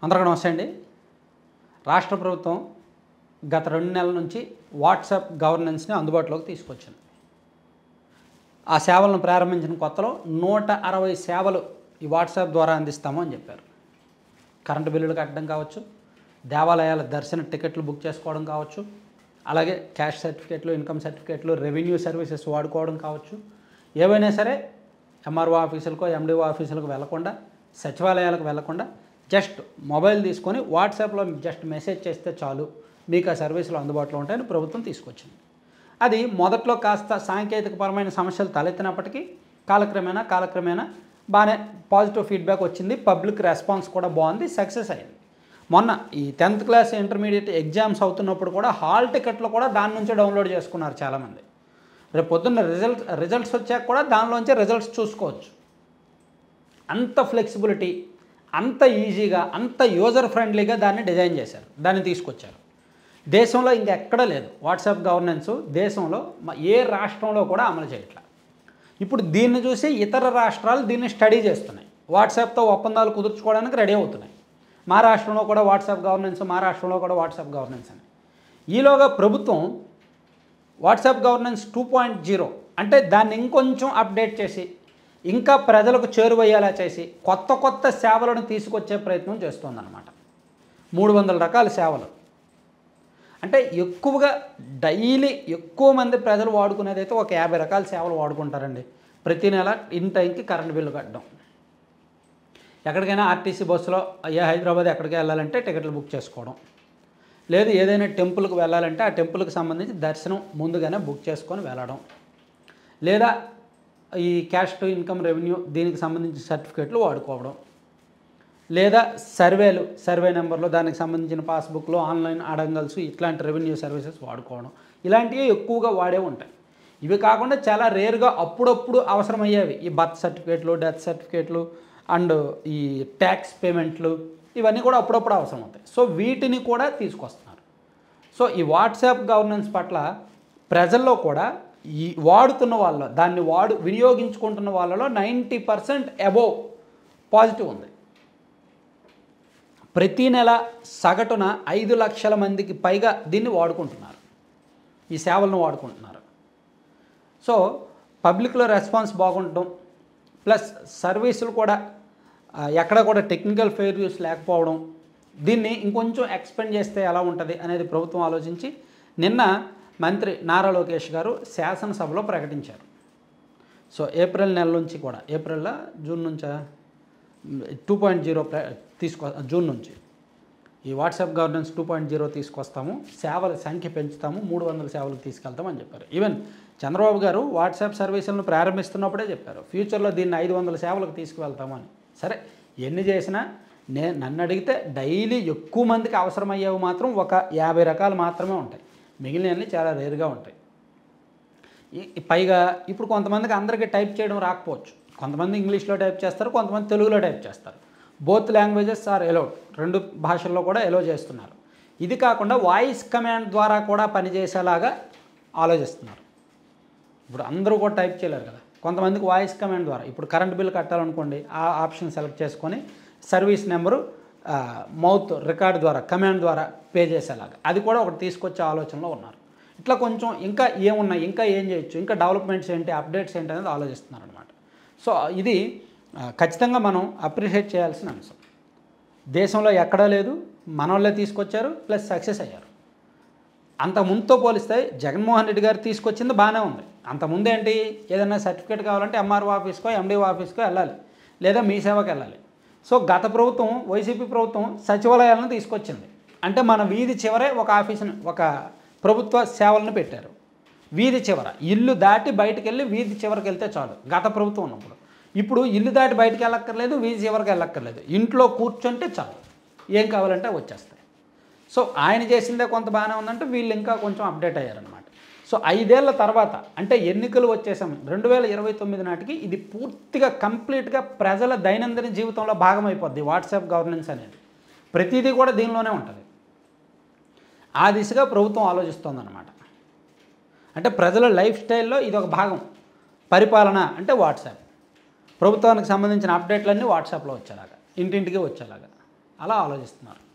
అందరికీ నమస్తే అండి. రాష్ట్ర ప్రభుత్వం గత 2 నెలల నుంచి వాట్సాప్ గవర్నెన్స్ని అందుబాటులోకి తీసుకొచ్చింది. ఆ సేవలను ప్రారంభించిన కొత్తలో 160 సేవలు ఈ వాట్సాప్ ద్వారా అందిస్తాము అని చెప్పారు. కరెంటు బిల్లులు కట్టడం కావచ్చు, దేవాలయాల దర్శన టికెట్లు బుక్ చేసుకోవడం కావచ్చు, అలాగే క్యాష్ సర్టిఫికేట్లు, ఇన్కమ్ సర్టిఫికేట్లు, రెవెన్యూ సర్వీసెస్ వాడుకోవడం కావచ్చు, ఏవైనా సరే ఎంఆర్ఓ ఆఫీసులకో ఎండిఓ ఆఫీసులకు వెళ్లకుండా, సచివాలయాలకు వెళ్లకుండా జస్ట్ మొబైల్ తీసుకొని వాట్సాప్లో జస్ట్ మెసేజ్ చేస్తే చాలు, మీకు ఆ సర్వీసులు అందుబాటులో ఉంటాయని ప్రభుత్వం తీసుకొచ్చింది. అది మొదట్లో కాస్త సాంకేతికపరమైన సమస్యలు తలెత్తినప్పటికీ కాలక్రమేణా బాగానే పాజిటివ్ ఫీడ్బ్యాక్ వచ్చింది. పబ్లిక్ రెస్పాన్స్ కూడా బాగుంది, సక్సెస్ అయింది. మొన్న ఈ 10th క్లాస్ ఇంటర్మీడియట్ ఎగ్జామ్స్ అవుతున్నప్పుడు కూడా హాల్ టికెట్లు కూడా దాని నుంచే డౌన్లోడ్ చేసుకున్నారు చాలామంది. రేపు పొద్దున్న రిజల్ట్స్ వచ్చాక కూడా దానిలోంచే రిజల్ట్స్ చూసుకోవచ్చు. అంత ఫ్లెక్సిబిలిటీ, అంత ఈజీగా, అంత యూజర్ ఫ్రెండ్లీగా దాన్ని డిజైన్ చేశారు, దాన్ని తీసుకొచ్చారు. దేశంలో ఇంకెక్కడ లేదు వాట్సాప్ గవర్నెన్స్. దేశంలో ఏ రాష్ట్రంలో కూడా అమలు చేయట్లా. ఇప్పుడు దీన్ని చూసి ఇతర రాష్ట్రాలు దీన్ని స్టడీ చేస్తున్నాయి, వాట్సాప్తో ఒప్పందాలు కుదుర్చుకోవడానికి రెడీ అవుతున్నాయి. మా రాష్ట్రంలో కూడా వాట్సాప్ గవర్నెన్స్ అని. ఈలోగా ప్రభుత్వం వాట్సాప్ గవర్నెన్స్ 2.0 అంటే దాన్ని ఇంకొంచెం అప్డేట్ చేసి, ఇంకా ప్రజలకు చేరువయ్యేలా చేసి కొత్త సేవలను తీసుకొచ్చే ప్రయత్నం చేస్తోందన్నమాట. 300 రకాల సేవలు అంటే ఎక్కువగా డైలీ ఎక్కువ మంది ప్రజలు వాడుకునేది అయితే ఒక 50 రకాల సేవలు వాడుకుంటారండి. ప్రతి నెల ఇన్ టైంకి కరెంట్ బిల్లు కట్టడం, ఎక్కడికైనా ఆర్టీసీ బస్సులో హైదరాబాద్ ఎక్కడికి వెళ్ళాలంటే టికెట్లు బుక్ చేసుకోవడం, లేదు ఏదైనా టెంపుల్కి వెళ్ళాలంటే ఆ టెంపుల్కి సంబంధించి దర్శనం ముందుగానే బుక్ చేసుకొని వెళ్ళడం, లేదా ఈ క్యాష్ టు ఇన్కమ్ రెవెన్యూ దీనికి సంబంధించిన సర్టిఫికేట్లు వాడుకోవడం, లేదా సర్వే నెంబర్లు దానికి సంబంధించిన పాస్బుక్లు, ఆన్లైన్ అడంగల్స్, ఇట్లాంటి రెవెన్యూ సర్వీసెస్ వాడుకోవడం, ఇలాంటివి ఎక్కువగా వాడే ఉంటాయి. ఇవి కాకుండా చాలా రేర్గా అప్పుడప్పుడు అవసరమయ్యేవి ఈ బర్త్ సర్టిఫికేట్లు, డెత్ సర్టిఫికేట్లు అండ్ ఈ ట్యాక్స్ పేమెంట్లు, ఇవన్నీ కూడా అప్పుడప్పుడు అవసరం అవుతాయి. సో వీటిని కూడా తీసుకొస్తున్నారు. సో ఈ వాట్సాప్ గవర్నెన్స్ పట్ల ప్రజల్లో కూడా ఈ వాడుతున్న వాళ్ళలో, దాన్ని వినియోగించుకుంటున్న వాళ్ళలో 90% అబోవ్ పాజిటివ్ ఉంది. ప్రతి నెల సగటున 5 లక్షల మందికి పైగా దీన్ని వాడుకుంటున్నారు, ఈ సేవలను వాడుకుంటున్నారు. సో పబ్లిక్లో రెస్పాన్స్ బాగుండటం ప్లస్ సర్వీసులు కూడా ఎక్కడ కూడా టెక్నికల్ ఫెయిల్యూర్స్ లేకపోవడం, దీన్ని ఇంకొంచెం ఎక్స్పెండ్ చేస్తే ఎలా ఉంటుంది అనేది ప్రభుత్వం ఆలోచించి నిన్న మంత్రి నారా లోకేష్ గారు శాసనసభలో ప్రకటించారు. సో ఏప్రిల్ నెల నుంచి కూడా, జూన్ నుంచా 2.0 జూన్ నుంచి ఈ వాట్సాప్ గవర్నెన్స్ 2.0 తీసుకొస్తాము, సేవల సంఖ్య పెంచుతాము, 300 సేవలకు తీసుకెళ్తామని చెప్పారు. ఈవెన్ చంద్రబాబు గారు వాట్సాప్ సర్వీసులను ప్రారంభిస్తున్నప్పుడే చెప్పారు, ఫ్యూచర్లో దీన్ని 500 సేవలకు తీసుకువెళ్తామని. సరే ఎన్ని చేసినా నన్ను అడిగితే డైలీ ఎక్కువ మందికి అవసరమయ్యేవి మాత్రం ఒక 50 రకాలు మాత్రమే ఉంటాయి, మిగిలినవన్నీ చాలా రేరుగా ఉంటాయి. పైగా ఇప్పుడు కొంతమందికి అందరికీ టైప్ చేయడం రాకపోవచ్చు, కొంతమంది ఇంగ్లీష్లో టైప్ చేస్తారు, కొంతమంది తెలుగులో టైప్ చేస్తారు. బోత్ లాంగ్వేజెస్ ఆర్ ఎలౌడ్, 2 భాషల్లో కూడా ఎలో చేస్తున్నారు. ఇది కాకుండా వాయిస్ కమాండ్ ద్వారా కూడా పనిచేసేలాగా ఆలోచిస్తున్నారు. ఇప్పుడు అందరూ కూడా టైప్ చేయలేరు కదా, కొంతమందికి వాయిస్ కమాండ్ ద్వారా, ఇప్పుడు కరెంట్ బిల్ కట్టాలనుకోండి, ఆ ఆప్షన్ సెలెక్ట్ చేసుకొని సర్వీస్ నెంబరు మౌత్ రికార్డ్ ద్వారా, కమాండ్ ద్వారా పే చేసేలాగా అది కూడా ఒకటి తీసుకొచ్చే ఆలోచనలో ఉన్నారు. ఇట్లా కొంచెం ఇంకా ఏమున్నాయి, ఇంకా ఏం చేయొచ్చు, ఇంకా డెవలప్మెంట్స్ ఏంటి, అప్డేట్స్ ఏంటి అనేది ఆలోచిస్తున్నారు అనమాట. సో ఇది ఖచ్చితంగా మనం అప్రిషియేట్ చేయాల్సిన అంశం. దేశంలో ఎక్కడా లేదు, మన వాళ్ళే తీసుకొచ్చారు, ప్లస్ సక్సెస్ అయ్యారు. అంతకుముందుతో పోలిస్తే జగన్మోహన్ రెడ్డి గారు తీసుకొచ్చింది బాగానే ఉంది. అంతకుముందు ఏంటి, ఏదైనా సర్టిఫికేట్ కావాలంటే ఎంఆర్ఓ ఆఫీస్కో ఎండిఓ ఆఫీస్కో వెళ్ళాలి, లేదా మీ సేవకి వెళ్ళాలి. సో గత ప్రభుత్వం, వైసీపీ ప్రభుత్వం సచివాలయాలను తీసుకొచ్చింది. అంటే మన వీధి చివరే ఒక ఆఫీసుని, ఒక ప్రభుత్వ సేవలను పెట్టారు. వీధి చివర, ఇల్లు దాటి బయటకు వెళ్ళి వీధి చివరికి వెళ్తే చాలు గత ప్రభుత్వం ఉన్నప్పుడు. ఇప్పుడు ఇల్లు దాటి బయటకు వెళ్ళక్కర్లేదు, వీధి చివరికి వెళ్ళక్కర్లేదు, ఇంట్లో కూర్చుంటే చాలు, ఏం కావాలంటే వచ్చేస్తాయి. సో ఆయన చేసిందే కొంత బాగానే ఉందంటే వీళ్ళు ఇంకా కొంచెం అప్డేట్ అయ్యారనమాట. సో 5 ఏళ్ల తర్వాత, అంటే ఎన్నికలు వచ్చేసాం 2029 నాటికి, ఇది పూర్తిగా కంప్లీట్గా ప్రజల దైనందిన జీవితంలో భాగమైపోద్ది వాట్సాప్ గవర్నెన్స్ అనేది. ప్రతిదీ కూడా దీనిలోనే ఉంటుంది. ఆ దిశగా ప్రభుత్వం ఆలోచిస్తోందన్నమాట. అంటే ప్రజల లైఫ్ స్టైల్లో ఇది ఒక భాగం. పరిపాలన అంటే వాట్సాప్, ప్రభుత్వానికి సంబంధించిన అప్డేట్లన్నీ వాట్సాప్లో వచ్చేలాగా, ఇంటింటికి వచ్చేలాగా. అలా ఆలోచిస్తున్నారు.